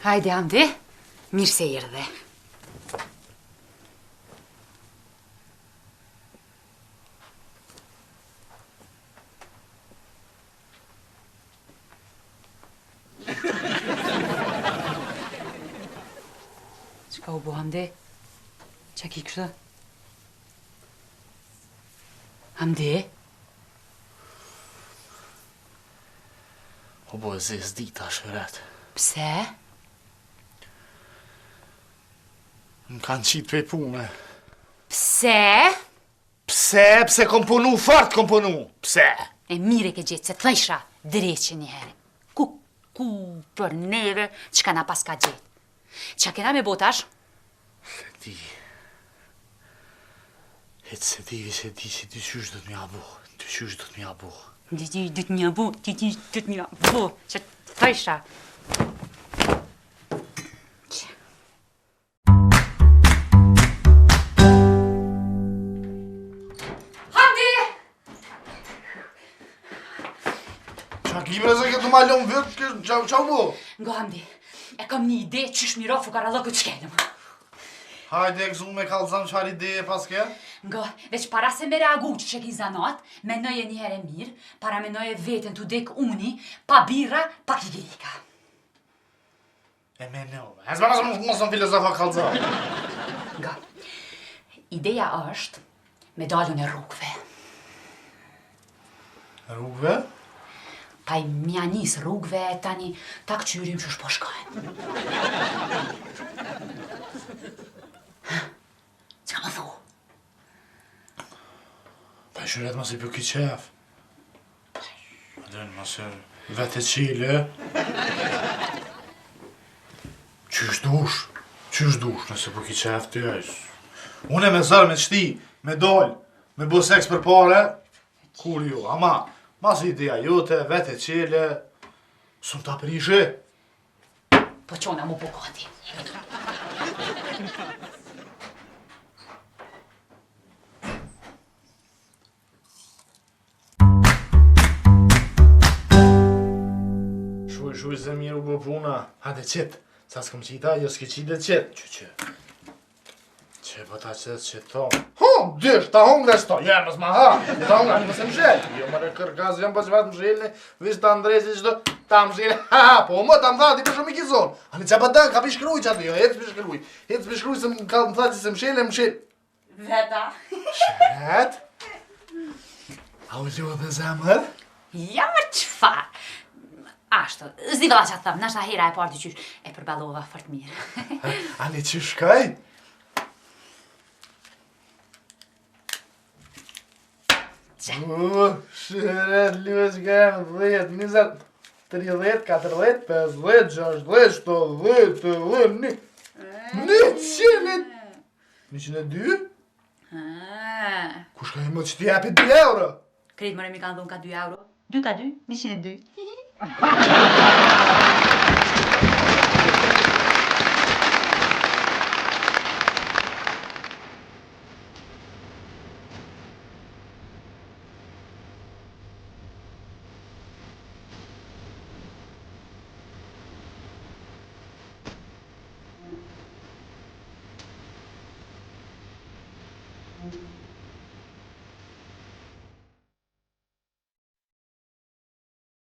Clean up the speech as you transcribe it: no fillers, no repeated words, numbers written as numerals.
Hajde, Hamdi, mirë se erdhe. Qka u bo, Hamdi? Qa ki kështë? Hamdi? O bo, e zez dita shëret. Pse? Më kanë qitë prej pune. Pse? Pse kom punu, fort kom punu. Pse? E mire ke gjithë, se të thësha dreqe një herë. Ku për neve, qka na pas ka gjithë. Qa kena me botash? Se di. Hetë se di që dyqysh do t'mja bu. Dyqysh do t'mja bu. Dyqysh do t'mja bu, dyqysh do t'mja bu. Që të thësha. Kimre se këtë malon vëtë, qa u bo? Ngo, Hamdi, e kam një ide qysh miro fukarallëku të shkelëm. Hajde, e këzu me kalzan qar ide e pas ke? Ngo, veç para se me reagu që ki zanat, menoje një herë mirë, para menoje vetën të dek uni, pa birra, pa kikirika. E menove, e zbana se mos në filozofa kalzan. Ngo, ideja është me dalun e rrugve. Rrugve? Pa i mja njës rrugve, tani ta këqyrim që shpo shkojnë. Qa më thu? Pa i shuret mas i për ki qef. Adën mas e vete qile. Qysh dush, nëse për ki qef të jajs. Une me zërë, me qti, me doll, me bo seks për pare, kur ju, ama... Mas ideja jote, vete qele, së më ta prishe. Po qona mu po gati. Shuj se miru bo puna. Hade qit, sa s'kom qita, jo s'ke qit dhe qit. Që po ta qit tomë. Dysh, ta hongre s'to, jemës ma ha. Ta hongre, një mëse më zhelë. Jo më rekër gaz, jam pas vetë më zhelë, vish ta ndrezi qdo, ta më zhelë. Po më ta më tha, ti për shumë i kizon. Ani qa pa dënë, ka pi shkruj që atë, jo, hec pi shkruj. Hec pi shkruj se më tha që se më zhelë, më zhelë. Veta. Shet? A u gjohë dhe zemër? Ja, më qfar? Ashtu, zdi vëlla që të thëmë, nashta hera e parti qysh e përballova fort mirë. Ani që shkaj? Shëret, lues gëmë, 10, 20, 30, 40, 50, 60, 70, 80, 100, 102? Kush ka e më që t'i japi 2 euro? Kretë mëre mi kanë dhënë ka 2 euro. 2 ka 2, 102.